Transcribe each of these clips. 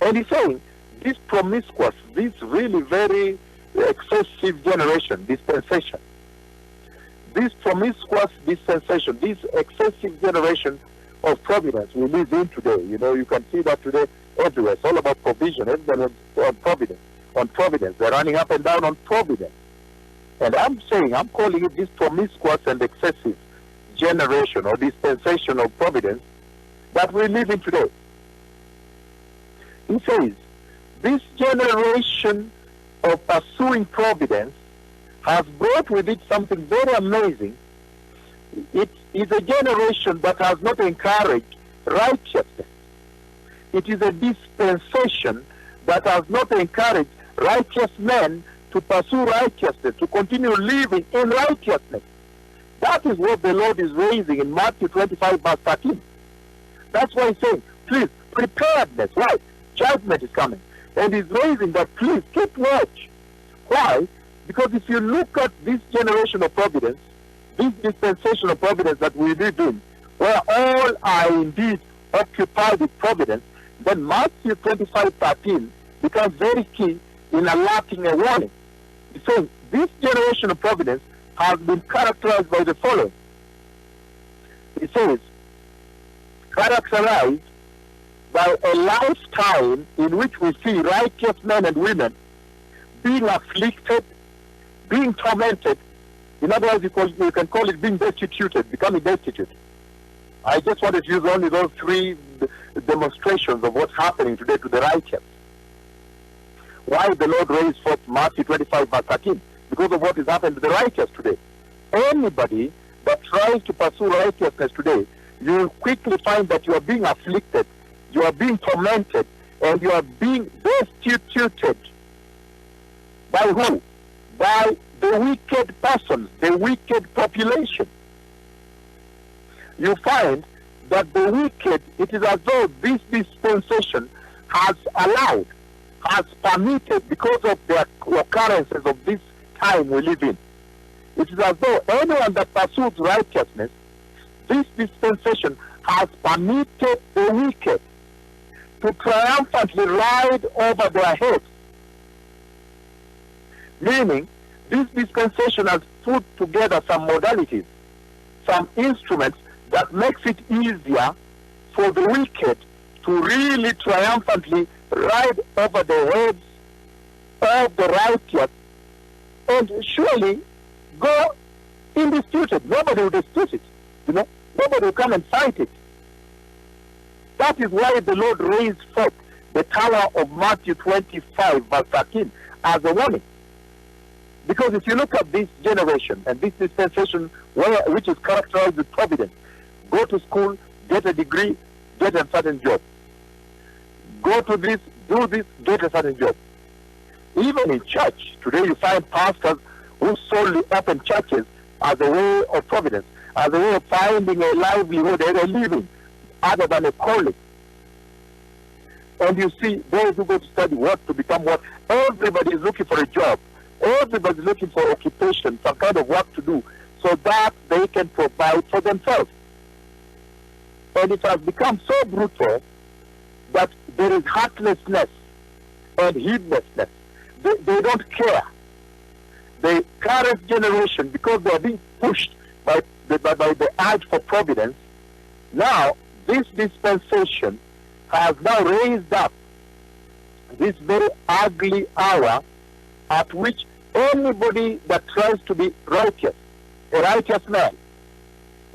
And he's saying, this promiscuous, this really very excessive generation, dispensation, this promiscuous dispensation, this excessive generation of providence we live in today. You know, you can see that today everywhere. It's all about provision. Everybody on providence, on providence. They're running up and down on providence. And I'm saying, I'm calling it this promiscuous and excessive generation or dispensation of providence that we live in today. He says, this generation of pursuing providence has brought with it something very amazing. It is a generation that has not encouraged righteousness. It is a dispensation that has not encouraged righteous men to pursue righteousness, to continue living in righteousness. That is what the Lord is raising in Matthew 25, verse 13. That's why he's saying, please, preparedness. Why? Judgment is coming. And he's raising that, please, keep watch. Why? Because if you look at this generation of providence, this dispensation of providence that we live in, where all are indeed occupied with providence, then Matthew 25:13 becomes very key in alerting a warning. He's saying this generation of providence has been characterized by the following. He says, characterized by a lifetime in which we see righteous men and women being afflicted, being tormented. In other words, you can call it being destituted, becoming destitute. I just wanted to use only those three demonstrations of what's happening today to the righteous. Why the Lord raised forth Matthew 25, verse 13? Because of what is happening to the righteous today. Anybody that tries to pursue righteousness today, you will quickly find that you are being afflicted, you are being tormented, and you are being destituted. By who? By the wicked persons, the wicked population. You find that the wicked, it is as though this dispensation has allowed, has permitted, because of the occurrences of this time we live in. It is as though anyone that pursues righteousness, this dispensation has permitted the wicked to triumphantly ride over their heads. Meaning, this dispensation has put together some modalities, some instruments that makes it easier for the wicked to really triumphantly ride over the heads of the righteous and surely go indisputed. Nobody will dispute it. You know, nobody will come and fight it. That is why the Lord raised forth the tower of Matthew 25, verse 13 as a warning. Because if you look at this generation and this dispensation which is characterized with providence, go to school, get a degree, get a certain job. Go to this, do this, get a certain job. Even in church, today you find pastors who solely open churches as a way of providence, as a way of finding a livelihood and a living, other than a calling. And you see those who go to study what to become what. Everybody is looking for a job. Everybody is looking for occupation, some kind of work to do, so that they can provide for themselves. And it has become so brutal that there is heartlessness and heedlessness. They don't care. The current generation, because they are being pushed by the urge for providence, now this dispensation has now raised up this very ugly hour at which anybody that tries to be righteous, a righteous man,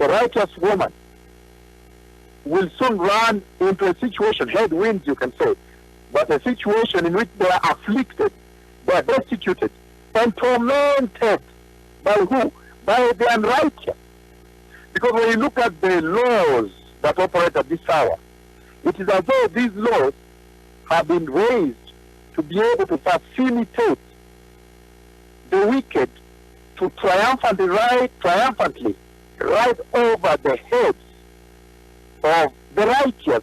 a righteous woman, will soon run into a situation, headwinds you can say, but a situation in which they are afflicted, they are destituted, and tormented by who? By the unrighteous. Because when you look at the laws that operate at this hour, it is as though these laws have been raised to be able to facilitate the wicked to triumphantly ride over the heads of the righteous,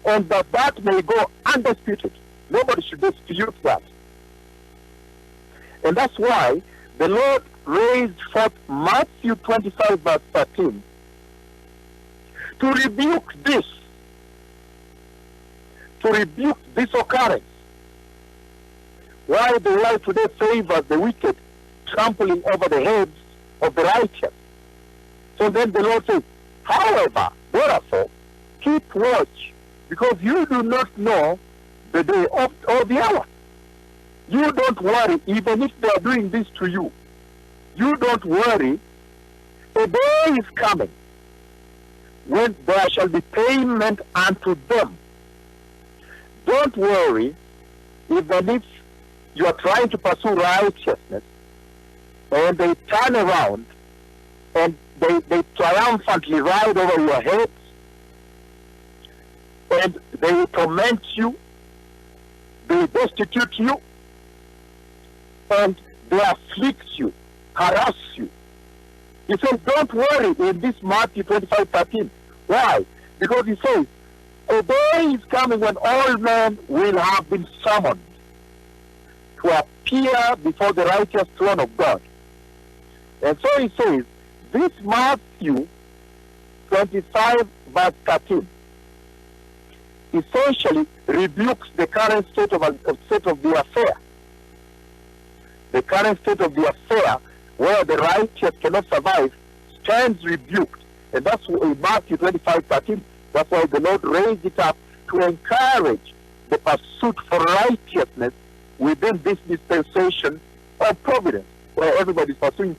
and that may go undisputed. Nobody should dispute that. And that's why the Lord raised forth Matthew 25, verse 13 to rebuke this, to rebuke this occurrence. Why the world today favors the wicked, trampling over the heads of the righteous. So then the Lord says, however, therefore, keep watch, because you do not know the day or the hour. You don't worry, even if they are doing this to you. You don't worry. A day is coming when there shall be payment unto them. Don't worry, even if you are trying to pursue righteousness and they turn around and they triumphantly ride over your heads and they torment you, they destitute you, and they afflict you, harass you. He says, don't worry in this Matthew 25:13. Why? Because he says, a day is coming when all men will have been summoned to appear before the righteous throne of God. And so he says, this Matthew 25:13 essentially rebukes the current state of the affair. The current state of the affair, where the righteous cannot survive, stands rebuked. And that's why in Matthew 25:13, that's why the Lord raised it up to encourage the pursuit for righteousness within this dispensation of providence, where everybody is pursuing